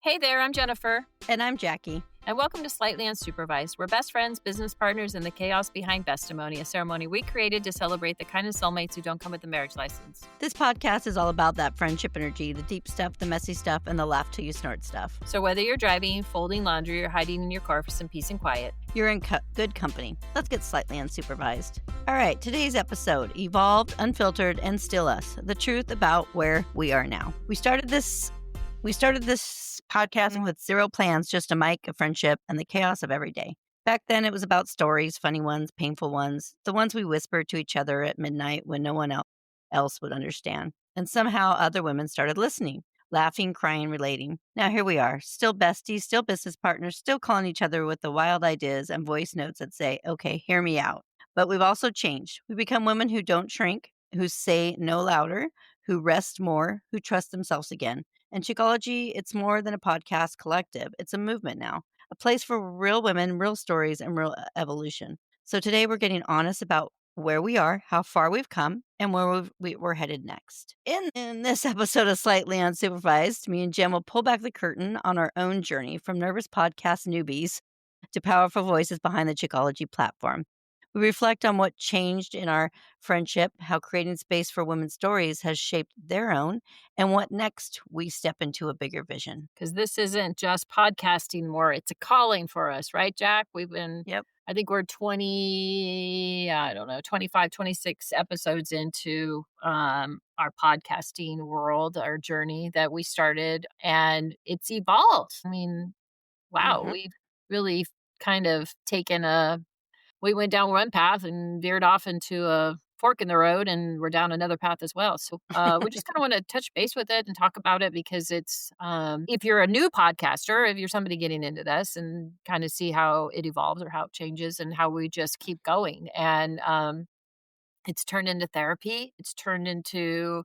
Hey there, I'm Jennifer. And I'm Jackie. And welcome to Slightly Unsupervised. We're best friends, business partners, and the chaos behind Bestimony, a ceremony we created to celebrate the kind of soulmates who don't come with a marriage license. This podcast is all about that friendship energy, the deep stuff, the messy stuff, and the laugh till you snort stuff. So whether you're driving, folding laundry, or hiding in your car for some peace and quiet, you're in good company. Let's get slightly unsupervised. All right, today's episode, Evolved, Unfiltered, and Still Us, the truth about where we are now. We started this podcasting with zero plans, just a mic, a friendship, and the chaos of every day. Back then, it was about stories, funny ones, painful ones, the ones we whispered to each other at midnight when no one else would understand. And somehow other women started listening, laughing, crying, relating. Now here we are, still besties, still business partners, still calling each other with the wild ideas and voice notes that say, okay, hear me out. But we've also changed. We become women who don't shrink, who say no louder, who rest more, who trust themselves again. And Chickology, it's more than a podcast collective. It's a movement now, a place for real women, real stories, and real evolution. So today we're getting honest about where we are, how far we've come, and where we're headed next. In this episode of Slightly Unsupervised, me and Jen will pull back the curtain on our own journey from nervous podcast newbies to powerful voices behind the Chickology platform. We reflect on what changed in our friendship, how creating space for women's stories has shaped their own, and what next we step into a bigger vision. Because this isn't just podcasting more, it's a calling for us, right, Jack? We've been, I think we're 25, 26 episodes into our podcasting world, our journey that we started, and it's evolved. I mean, wow, we've really kind of we went down one path and veered off into a fork in the road, and we're down another path as well. So we just kind of want to touch base with it and talk about it because it's, if you're a new podcaster, if you're somebody getting into this and kind of see how it evolves or how it changes and how we just keep going. And it's turned into therapy. It's turned into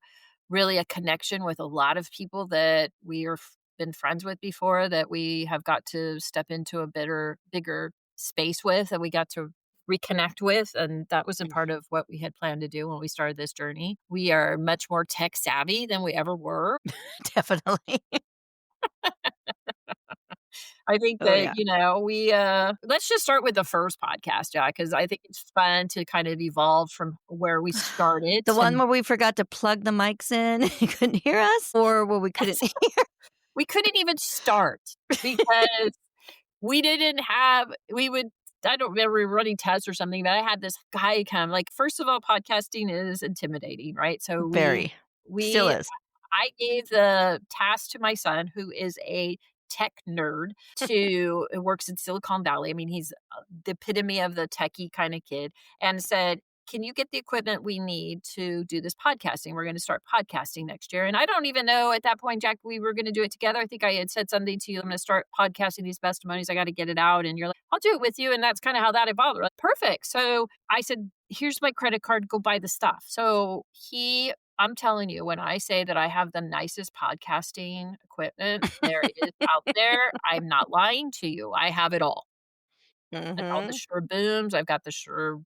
really a connection with a lot of people that we are been friends with before, that we have got to step into a bigger space with, and we got to reconnect with. And that was a part of what we had planned to do when we started this journey. We are much more tech savvy than we ever were. Definitely. I think that, we, let's just start with the first podcast, Jack, because I think it's fun to kind of evolve from where we started. The one where we forgot to plug the mics in, you couldn't hear us, or where we couldn't hear? We couldn't even start because I don't remember, we were running tests or something, but I had this guy come, first of all, podcasting is intimidating, right? So still is. I gave the task to my son, who is a tech nerd, works in Silicon Valley. I mean, he's the epitome of the techie kind of kid, and said, can you get the equipment we need to do this podcasting? We're going to start podcasting next year. And I don't even know at that point, Jack, we were going to do it together. I think I had said something to you. I'm going to start podcasting these bestimonies. I got to get it out. And you're like, I'll do it with you. And that's kind of how that evolved. We're like, perfect. So I said, here's my credit card. Go buy the stuff. So I'm telling you, when I say that I have the nicest podcasting equipment there is out there, I'm not lying to you. I have it all. I've got all the Shure booms. I've got the Shure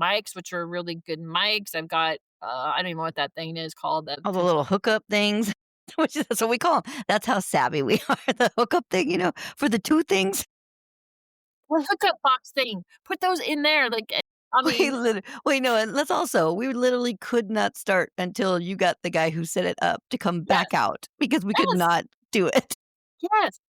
mics, which are really good mics. I've got, I don't even know what that thing is called. All the little hookup things, which is what we call them. That's how savvy we are. The hookup thing, for the two things. The hookup box thing. Put those in there. We literally could not start until you got the guy who set it up to come back out because we could not do it. Yes.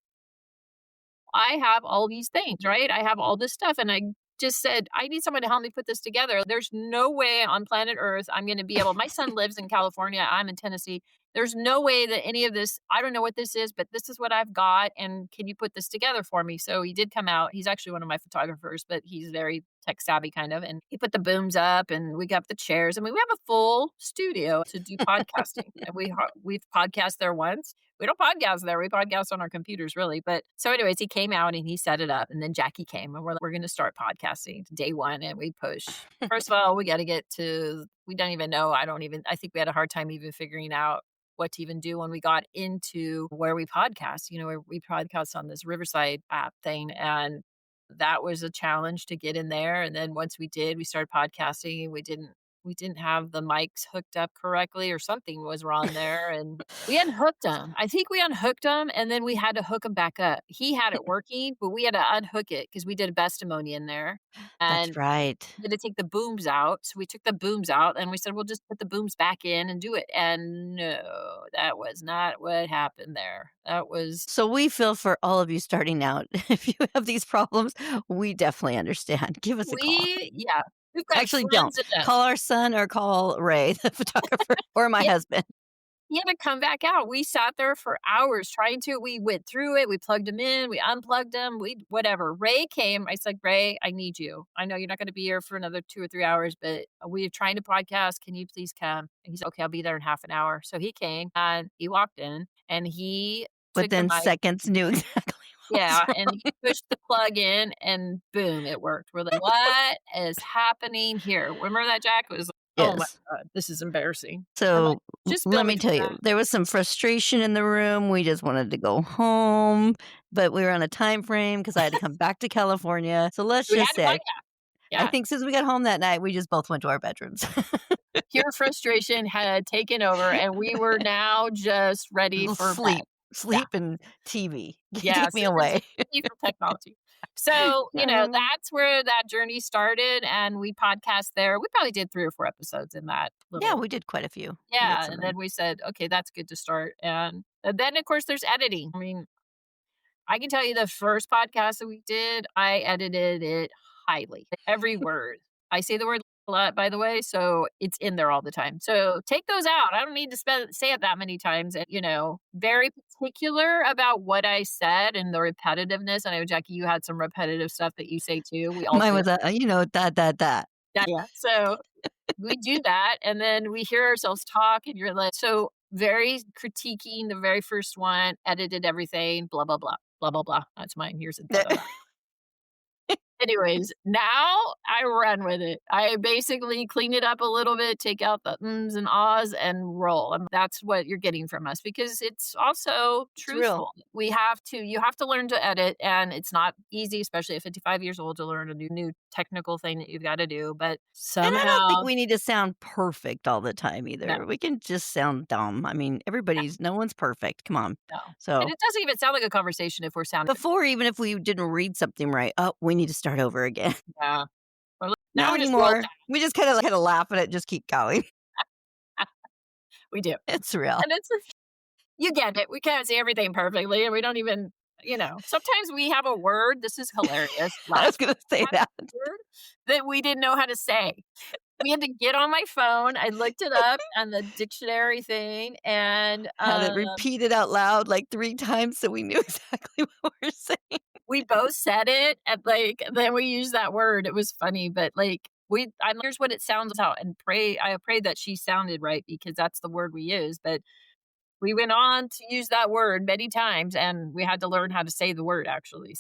I have all these things, right? I have all this stuff, and I just said, I need someone to help me put this together. There's no way on planet Earth I'm going to be able. My son lives in California. I'm in Tennessee. There's no way that any of this, I don't know what this is, but this is what I've got. And can you put this together for me? So he did come out. He's actually one of my photographers, but he's very tech savvy kind of. And he put the booms up and we got the chairs. I mean, we have a full studio to do podcasting. And we've podcast there once. We don't podcast there. We podcast on our computers, really. But so anyways, he came out and he set it up. And then Jackie came and we're going to start podcasting day one. And we push. First of all, we got to get to, we don't even know. I think we had a hard time even figuring out what to even do when we got into where we podcast. We podcast on this Riverside app thing. And that was a challenge to get in there. And then once we did, we started podcasting. We didn't we didn't have the mics hooked up correctly or something was wrong there, and we unhooked them. I think we unhooked them, and then we had to hook them back up. He had it working, but we had to unhook it because we did a bestimony in there, That's and right. we had to take the booms out, so we took the booms out, and we said, "We'll just put the booms back in and do it," and no, that was not what happened there. That was So we feel for all of you starting out. If you have these problems, we definitely understand. Give us a call. yeah, we've got Actually, don't. friends enough. Call our son or call Ray, the photographer, or my Yeah. husband. He had to come back out. We sat there for hours trying to we went through it, we plugged him in, we unplugged him, we whatever. Ray came, I said, "Ray, I need you. I know you're not gonna be here for another 2 or 3 hours, but we're trying to podcast. Can you please come?" And he said, "Okay, I'll be there in half an hour." So he came, and he walked in, and he took the Within mic. seconds, knew exactly what was Yeah, and wrong. he pushed the plug in, and boom, it worked. We're like, "What is happening here?" Remember that, Jack? It was like, "Oh my Yes. god, this is embarrassing." I'm like, So, "Just bill let me me for tell that." you, there was some frustration in the room, we just wanted to go home, but we were on a time frame because I had to come back to California, so let's We had just to say, podcast. I Yeah. think since we got home that night, we just both went to our bedrooms. Pure frustration had taken over, and we were now just ready Little for bed. sleep, Yeah, sleep and TV. yeah, Get me sleep and away. TV for technology. So, Uh, that's where that journey started, and we podcast there. We probably did 3 or 4 episodes in that yeah, little. we did quite a few. We got Yeah, some and in. then we said, "Okay, that's good to start," and then, of course, there's editing. I mean, I can tell you the first podcast that we did, I edited it highly. Every word. I say the word a lot, by the way, so it's in there all the time. So take those out. I don't need to say it that many times. And, very particular about what I said and the repetitiveness. I know, Jackie, you had some repetitive stuff that you say too. We all Mine do. was, that. Yeah. Yeah. So we do that, and then we hear ourselves talk, and you're like, so very critiquing the very first one, edited everything, blah, blah, blah, blah, blah, blah. That's mine. Here's a da, da, da. Anyways, now I run with it. I basically clean it up a little bit, take out the ums and ahs and roll. That's what you're getting from us because it's also It's real. truthful. You have to learn to edit and it's not easy, especially at 55 years old to learn a new technical thing that you've got to do, but And I don't think somehow we need to sound perfect all the time no, either. We can just sound dumb. I mean, no, no one's perfect. Come on. no. And So, it doesn't even sound like a conversation if we're sounding before, even if we didn't read something right, oh, we need to start over again. yeah. Well, now Not we just roll anymore. We just kinda laugh at it, just keep going. tide. We do. It's real. And it's you get it. We can't say everything perfectly, and we don't even sometimes we have a word, this is hilarious. I was Last gonna week say I had that. a word that we didn't know how to say. We had to get on my phone, I looked it up on the dictionary thing, and, Had it repeated out loud like 3 times so we knew exactly what we're saying. we both said it, and, then we used that word. It was funny, but, here's what it sounds out, and I prayed that she sounded right because that's the word we use, but we went on to use that word many times, and we had to learn how to say the word actually.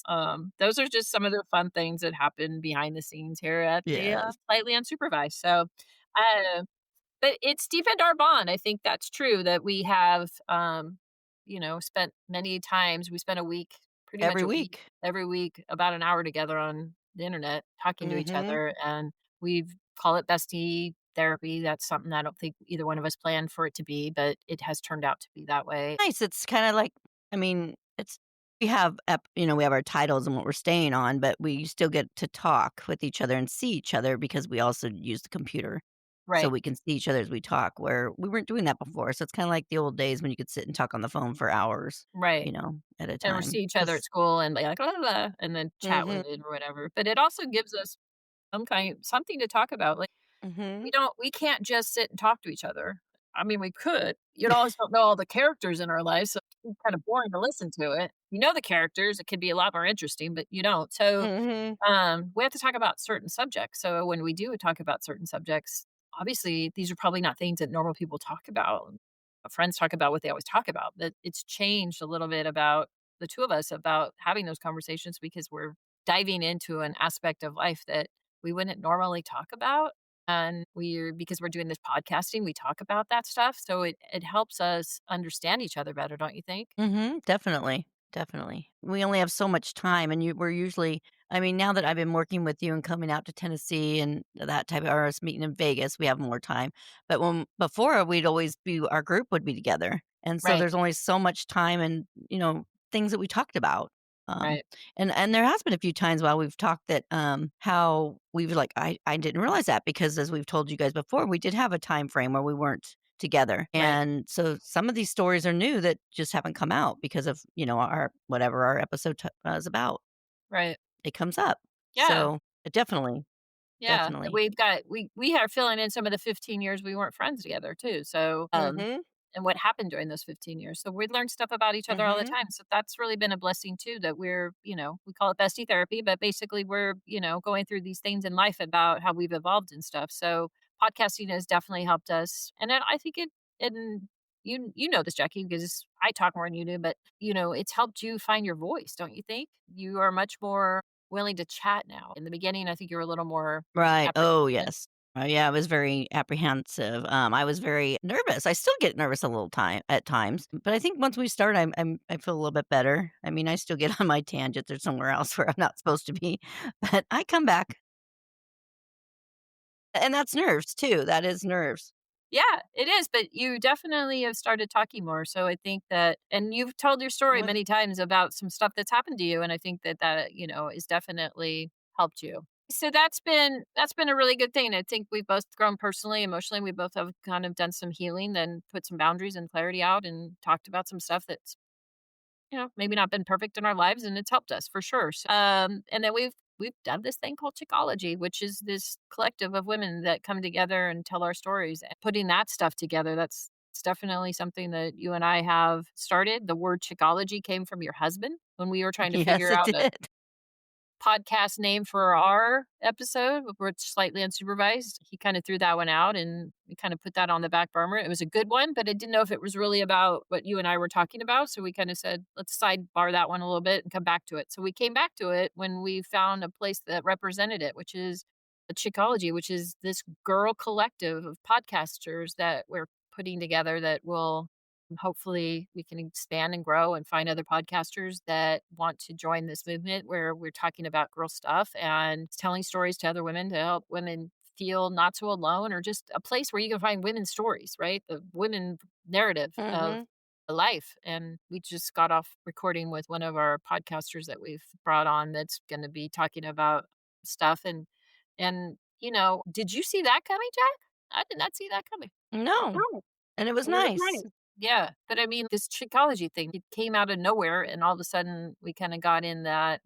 Those are just some of the fun things that happen behind the scenes here at the, Yes. Slightly Unsupervised. So, uh, but it's deepened our bond. I think that's true that we have, spent many times we spent a week, pretty much Every a week, week. every week, about an hour together on the internet talking to each Mhm. other, and we've call it bestie therapy. That's something I don't think either one of us planned for it to be, but it has turned out to be that way. Nice, it's kinda like, I mean, it's we have our titles and what we're staying on, but we still get to talk with each other and see each other because we also use the computer, so Right, we can see each other as we talk, where we weren't doing that before, so it's kinda like the old days when you could sit and talk on the phone for hours, right. at a And we time. see each other at Because school and like, "Blah, blah, blah," and then chat with Mhm, it or whatever. But it also gives us something to talk about. Like mhm. we can't just sit and talk to each other. I mean, we could. You always don't know all the characters in our lives, so it's kind of boring to listen to it. You know the characters, it could be a lot more interesting, but you don't. So, Mhm, we have to talk about certain subjects. So when we do talk about certain subjects, obviously these are probably not things that normal people talk about. Friends talk about what they always talk about. But it's changed a little bit about the two of us about having those conversations because we're diving into an aspect of life that we wouldn't normally talk about. And because we're doing this podcasting, we talk about that stuff. So it helps us understand each other better, don't you think? mhm, definitely, definitely. We only have so much time, and we're usually I mean, now that I've been working with you and coming out to Tennessee and that type of or us meeting in Vegas, we have more time. But when before we'd always be our group would be together. And so Right, there's only so much time and, things that we talked about. Um, right, and there has been a few times while we've talked that how we've like I didn't realize that because as we've told you guys before, we did have a time frame where we weren't together. right, And so some of these stories are new that just haven't come out because of, our whatever our episode is about. right. It comes up. Yeah, So, definitely, yeah. definitely. We are filling in some of the 15 years we weren't friends together too. So, Mhm, and what happened during those 15 years. So we learned stuff about each other all the mhm. time. So that's really been a blessing too that we're, we call it bestie therapy, but basically we're, going through these things in life about how we've evolved and stuff. So podcasting has definitely helped us. And then I think and you know this, Jackie, because I talk more than you do, but it's helped you find your voice, don't you think? You are much more willing to chat now. In the beginning, I think you were a little more Right. Oh, apprehensive. yes. Yeah, I was very apprehensive. I was very nervous. I still get nervous a little time at times, but I think once we start, I feel a little bit better. I mean, I still get on my tangents or somewhere else where I'm not supposed to be, but I come back, and that's nerves too. That is nerves. Yeah, it is, but you definitely have started talking more, so I think that and you've told your story Well, many times about some stuff that's happened to you, and I think that, is definitely helped you. So that's been a really good thing. I think we've both grown personally, emotionally. We both have kind of done some healing, then put some boundaries and clarity out and talked about some stuff that's maybe not been perfect in our lives, and it's helped us for sure. So, and then we've done this thing called Chickology, which is this collective of women that come together and tell our stories. And putting that stuff together, that's it's definitely something that you and I have started. The word Chickology came from your husband when we were trying to yes, figure it out a did. podcast name for our episode, where it's Slightly Unsupervised. He kinda threw that one out, and we kinda put that on the back burner. It was a good one, but I didn't know if it was really about what you and I were talking about, so we kinda said, "Let's sidebar that one a little bit and come back to it." So we came back to it when we found a place that represented it, which is the Chickology, which is this girl collective of podcasters that we're putting together that will hopefully we can expand and grow and find other podcasters that want to join this movement where we're talking about girl stuff and telling stories to other women to help women feel not so alone or just a place where you can find women's stories, right? The women narrative of Mhm. a life. And we just got off recording with one of our podcasters that we've brought on that's going to be talking about stuff and did you see that coming, Jack? I did not see that coming. No, No. and it was And it was nice. nice. Yeah, but I mean, this Chickology thing, it came out of nowhere, and all of a sudden, we kinda got in that.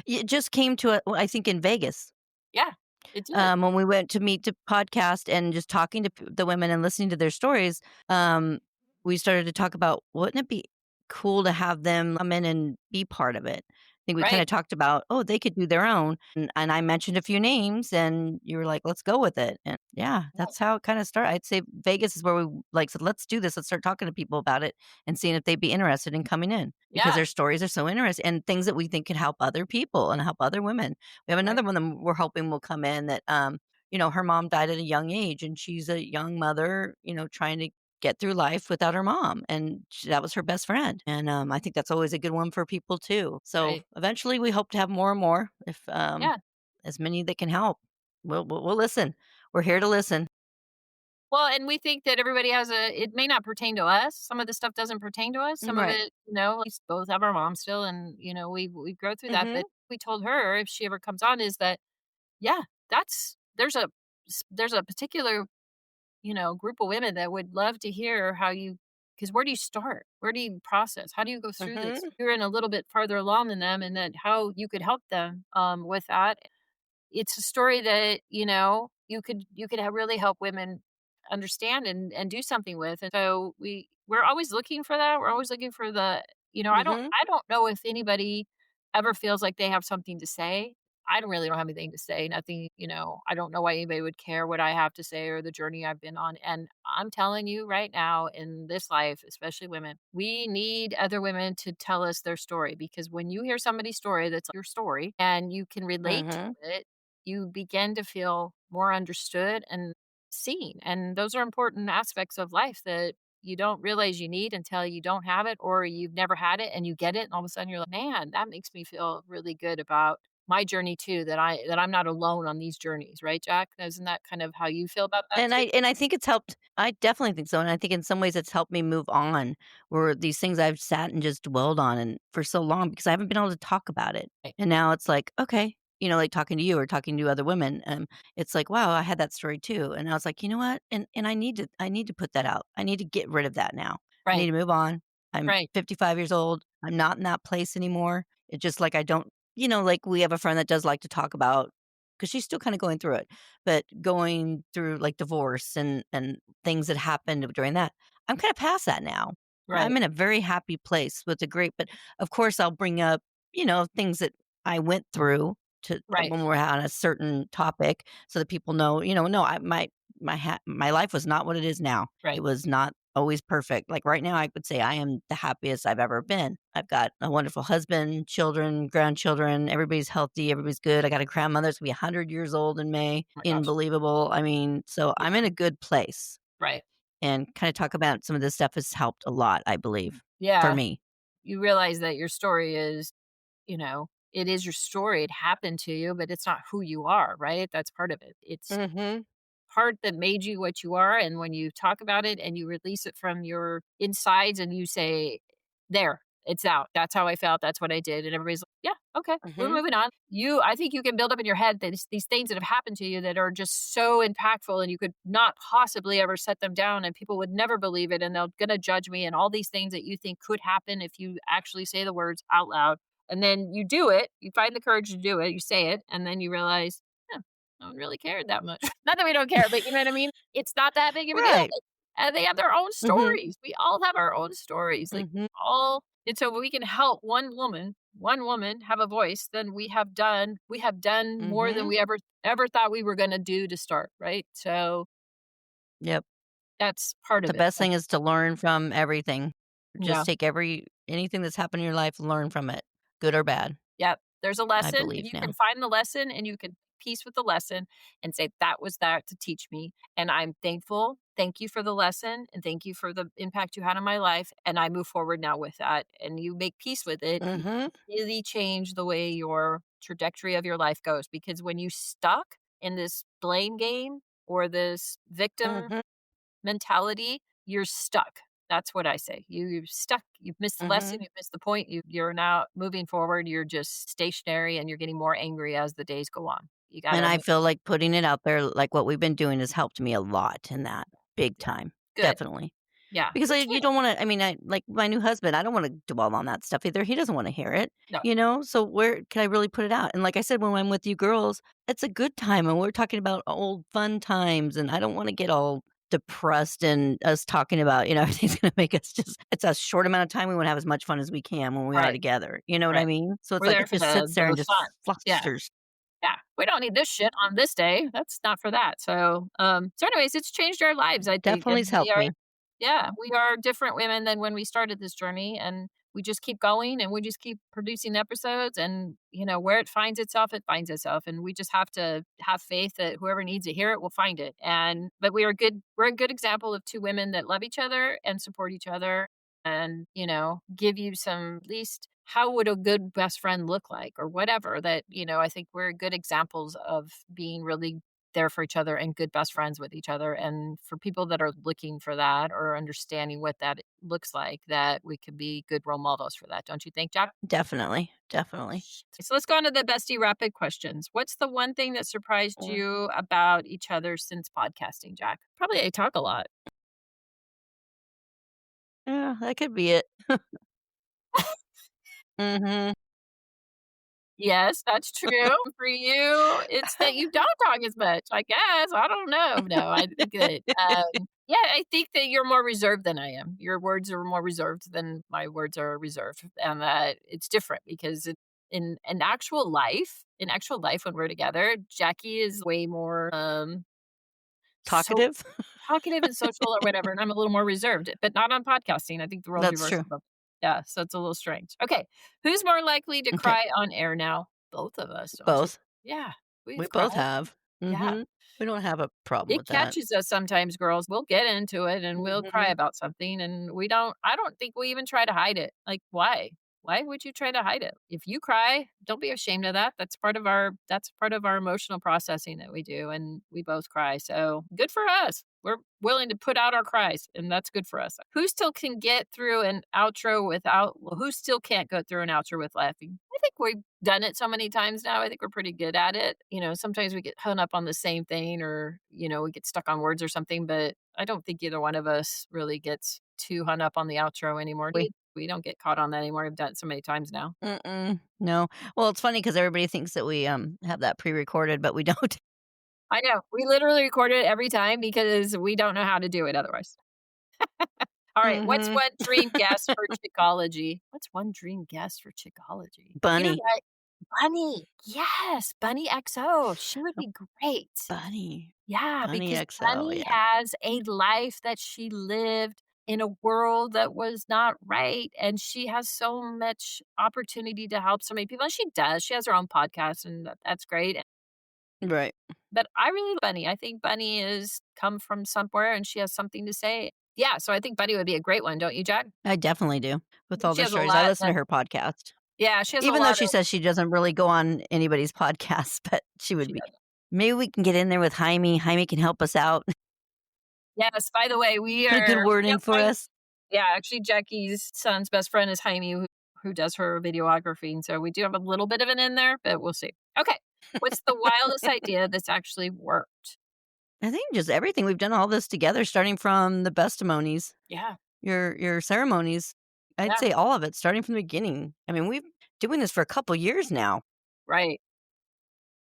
It just came to I think in Vegas. Yeah, it did, When we went to meet to podcast and just talking to the women and listening to their stories, um, we started to talk about wouldn't it be cool to have them come in and be part of it? I think we kind right, of talked about, oh, they could do their own. And I mentioned a few names and you were like, let's go with it. And yeah, right, that's how it kind of started. I'd say Vegas is where we like said, let's do this. Let's start talking to people about it and seeing if they'd be interested in coming in because yeah, their stories are so interesting and things that we think could help other people and help other women. We have right, another one that we're hoping will come in that, her mom died at a young age and she's a young mother, trying to get through life without her mom. And that was her best friend. And I think that's always a good one for people too. So right, eventually we hope to have more and more if yeah. as many that can help. We'll listen. We're here to listen. Well, and we think that everybody has it may not pertain to us. Some of the stuff doesn't pertain to us. Some of Right. it, we both have our mom still, and, we grow through that, Mhm. but we told her if she ever comes on is that, yeah, that's there's a particular group of women that would love to hear how you because where do you start? Where do you process? How do you go through this? Mhm. You're in a little bit farther along than them and then how you could help them with that. It's a story that, you could really help women understand and do something with. And so we're always looking for that. We're always looking for the, I don't Mhm. I don't know if anybody ever feels like they have something to say. I don't really don't have anything to say. Nothing, I don't know why anybody would care what I have to say or the journey I've been on. And I'm telling you right now in this life, especially women, we need other women to tell us their story because when you hear somebody's story that's your story and you can relate to Mhm. it, you begin to feel more understood and seen. And those are important aspects of life that you don't realize you need until you don't have it or you've never had it and you get it and all of a sudden you're like, "Man, that makes me feel really good about my journey too, that I'm not alone on these journeys," right, Jack? Isn't that kind of how you feel about that too? And I think it's helped I definitely think so, and I think in some ways it's helped me move on, where these things I've sat and just dwelled on and for so long because I haven't been able to talk about it. Right, And now it's like, okay, like talking to you or talking to other women, it's like, wow, I had that story too. And I was like, you know what? And I need to put that out. I need to get rid of that now. I need right, to move on. I'm right, 55 years old. I'm not in that place anymore. It's just like I don't, like we have a friend that does like to talk about because she's still kind of going through it but going through, like, divorce and things that happened during that, I'm kinda past that now. I'm right, in a very happy place with a great but, of course, I'll bring up, things that I went through to right, when we're on a certain topic so that people know, no, my life was not what it is now. It right, was not always perfect. Like, right now, I would say I am the happiest I've ever been. I've got a wonderful husband, children, grandchildren, everybody's healthy, everybody's good. I got a grandmother that's gonna be 100 years old in May. oh my gosh, Unbelievable. I mean, so yeah, I'm in a good place, right, and kinda talk about some of this stuff has helped a lot, I believe, for yeah. me. You realize that your story is, it is your story, it happened to you, but it's not who you are, right? That's part of it. It's Mhm. part that made you what you are, and when you talk about it and you release it from your insides and you say, "There, it's out. That's how I felt. That's what I did." And everybody's like, "Yeah, okay, we're Mhm. moving on." I think you can build up in your head that these things that have happened to you that are just so impactful, and you could not possibly ever set them down, and people would never believe it, and they're gonna judge me, and all these things that you think could happen if you actually say the words out loud. And then you do it. You find the courage to do it. You say it, and then you realize, "Huh, no one really cared that much." Not that we don't care, but you know what I mean? It's not that big of a deal. Right. And they have their own Mhm. stories. We all have our own stories. Like Mhm. all and so we can help one woman have a voice, then we have done more than Mhm. we ever thought we were gonna do to start, right? So Yep. that's part The of it. best thing is to learn from everything. Yeah. Just take anything that's happened in your life, learn from it, good or bad, Yep. There's a I lesson, and believe you can now. find the lesson, and you can peace with the lesson and say, "That was that to teach me, and I'm thankful. Thank you for the lesson, and thank you for the impact you had on my life, and I move forward now with that." And you make peace with it, you Mhm. really change the way your trajectory of your life goes, because when you stuck in this blame game or this victim Mhm. mentality, you're stuck. That's what I say. You're stuck. You've missed the lesson. Mhm. You've missed the point. You're now moving forward. You're just stationary and you're getting more angry as the days go on. You got And to I move. feel like putting it out there, like what we've been doing, has helped me a lot in that, big Yeah. time, Good. definitely. Yeah. Because Me you too. don't wanna I mean, I like, my new husband, I don't wanna dwell on that stuff either, he doesn't wanna hear it, No. So where can I really put it out? And like I said, when I'm with you girls, it's a good time, and we're talking about old fun times, and I don't wanna get all depressed and us talking about, everything's gonna make us just it's a short amount of time, we wanna have as much fun as we can when we are Right. together, you know what I Right. mean? So it's We're like there it for just sits there the and just fun. Yeah. flusters. Yeah, we don't need this shit on this day. That's not for that. So anyways, it's changed our lives, I think, Definitely and has we helped are me. yeah, we are different women than when we started this journey, and we just keep going, and we just keep producing episodes, and, where it finds itself, and we just have to have faith that whoever needs to hear it will find it, and but we're a good example of 2 women that love each other and support each other and, give you some at least how would a good best friend look like or whatever that, I think we're good examples of being really there for each other and good best friends with each other. And for people that are looking for that or understanding what that looks like, that we could be good role models for that. Don't you think, Jack? Definitely, definitely. So let's go on to the bestie rapid questions. What's the one thing that surprised Or you about each other since podcasting, Jack? Probably I talk a lot. yeah, that could be it. Mhm. Yes, that's true. For you, it's that you don't talk as much, I guess. I don't know. No, I think that, yeah, I think that you're more reserved than I am. Your words are more reserved than my words are reserved, and that it's different because in actual life when we're together, Jackie is way more, so Talkative? talkative and social or whatever, and I'm a little more reserved, but not on podcasting. I think the roles That's reverse true. a little. Yeah, so it's a little strange. Okay, who's more likely to Okay. cry on air now? Both of us, don't you? Both. Yeah, We we've cried. both have. Yeah. Mhm. We don't have a problem It with that. catches us sometimes, girls. We'll get into it and we'll cry Mhm. about something and I don't think we even try to hide it. Like, why? Why would you try to hide it? If you cry, don't be ashamed of that. That's part of our emotional processing that we do and we both cry. So, good for us. We're willing to put out our cries and that's good for us. Who still can get through an outro without well, who still can't go through an outro with laughing? I think we've done it so many times now. I think we're pretty good at it. Sometimes we get hung up on the same thing or, we get stuck on words or something, but I don't think either one of us really gets too hung up on the outro anymore. We We don't get caught on that anymore. We've done it so many times now. Mm-mm. No. Well, it's funny because everybody thinks that we, have that pre-recorded, but we don't. I know. We literally record it every time because we don't know how to do it otherwise. All right. What's Mhm. one dream guest for Chickology? What's one dream guest for Chickology? You know Bunny. what? Bunny. Yes. Bunny XO. She would Oh, be great. Bunny. Yeah, Bunny because XO, Bunny yeah. has a life that she lived in a world that was not right, and she has so much opportunity to help so many people, and she does. She has her own podcast, and that's great. Right. But I really like Bunny. I think Bunny is come from somewhere, and she has something to say. Yeah, so I think Bunny would be a great one, don't you, Jack? I definitely do, with all She the has a stories. I lot listen to that her podcast. yeah, she has a Even though lot she of says she doesn't really go on anybody's podcast, but she would she be. does. Maybe we can get in there with Jaime. Jaime can help us out. Yes, by the way, Put a good word we in have for us. yeah, actually, Jackie's son's best friend is Jaime, who does her videography, and so we do have a little bit of it in there, but we'll see. Okay, what's the wildest idea that's actually worked? I think just everything. We've done all this together, starting from the bestimonies, Yeah, your ceremonies. I'd yeah, say all of it, starting from the beginning. I mean, we've doing this for a couple years now, right,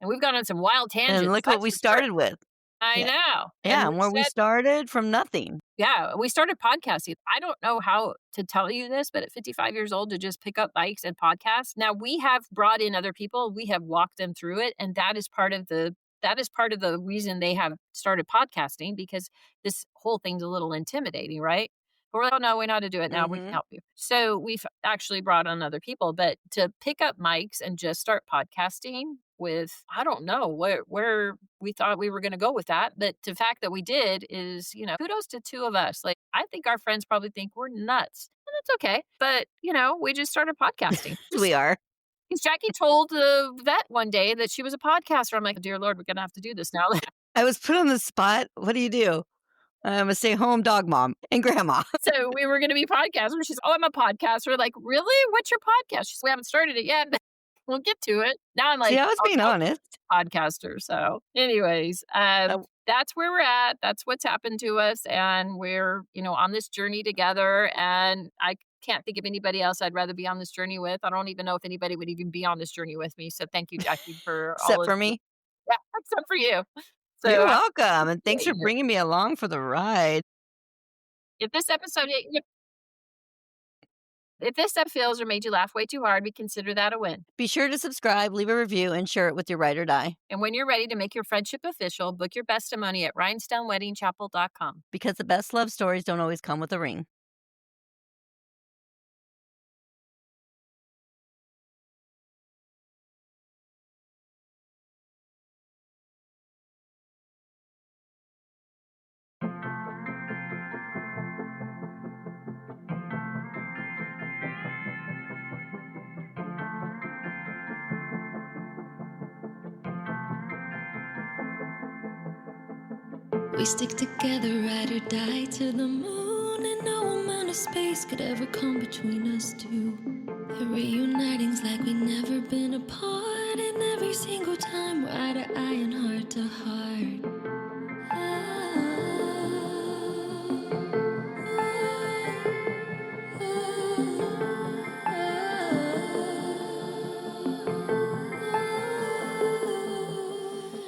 and we've gone on some wild and tangents, look what that's we for sure. started with. I Yeah, know, and yeah, we've and where we said started from nothing. yeah, we started podcasting. I don't know how to tell you this, but at 55 years old to just pick up bikes and podcast. Now we have brought in other people. We have walked them through it, and that is part of the reason they have started podcasting because this whole thing's a little intimidating, right? But we're like, oh no, we know how to do it now. We can Mhm. help you. So we've actually brought on other people, but to pick up mics and just start podcasting with I don't know where we thought we were going to go with that. But the fact that we did is, kudos to two of us. Like, I think our friends probably think we're nuts. And that's okay. But, we just started podcasting. We are. Because Jackie told the vet one day that she was a podcaster. I'm like, dear Lord, we're going to have to do this now. I was put on the spot. What do you do? I'm a stay-home dog mom and grandma. So we were going to be podcasters. She's, oh, I'm a podcaster. Like, really? What's your podcast? She's, we haven't started it yet. We'll get to it. Now I'm See, like, I was oh, being no, honest. podcaster. So, anyways, Uh, that's where we're at. That's what's happened to us, and we're on this journey together. And I can't think of anybody else I'd rather be on this journey with. I don't even know if anybody would even be on this journey with me. So, thank you, Jackie, for all except of for you. me. Yeah, except for you. So, You're I welcome, and thanks appreciate for it. bringing me along for the ride. If this episode, if this episode feels or made you laugh way too hard, we consider that a win. Be sure to subscribe, leave a review, and share it with your ride or die, And when you're ready to make your friendship official, book your bestimony at rhinestoneweddingchapel.com. because the best love stories don't always come with a ring. We stick together, ride or die to the moon, and no amount of space could ever come between us two. And reuniting's like we never been apart, and every single time we're eye to eye and heart to heart.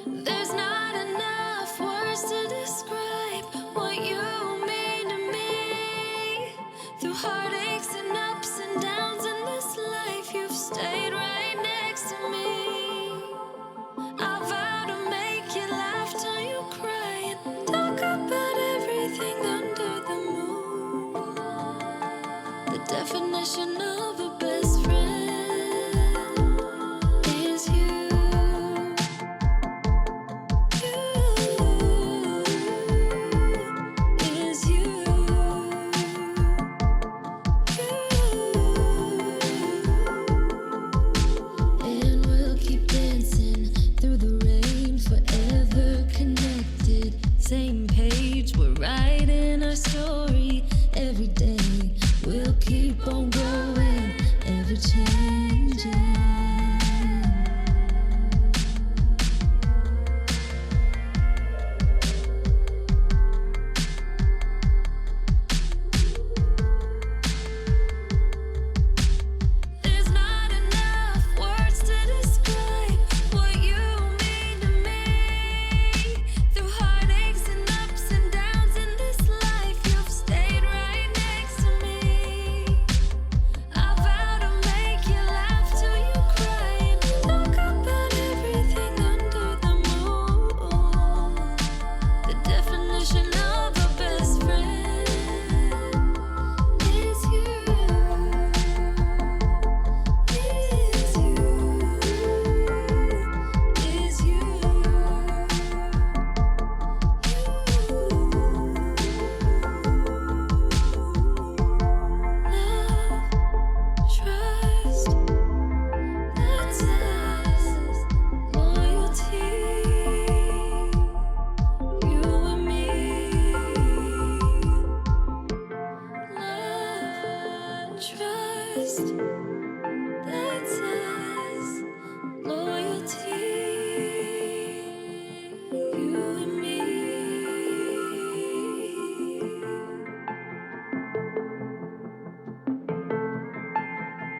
There's not enough words to describe what you mean to me. Through heartaches and ups and downs in this life, you've stayed right next to me. I vow to make you laugh till you cry and talk about everything under the moon. The definition of a best friend is you.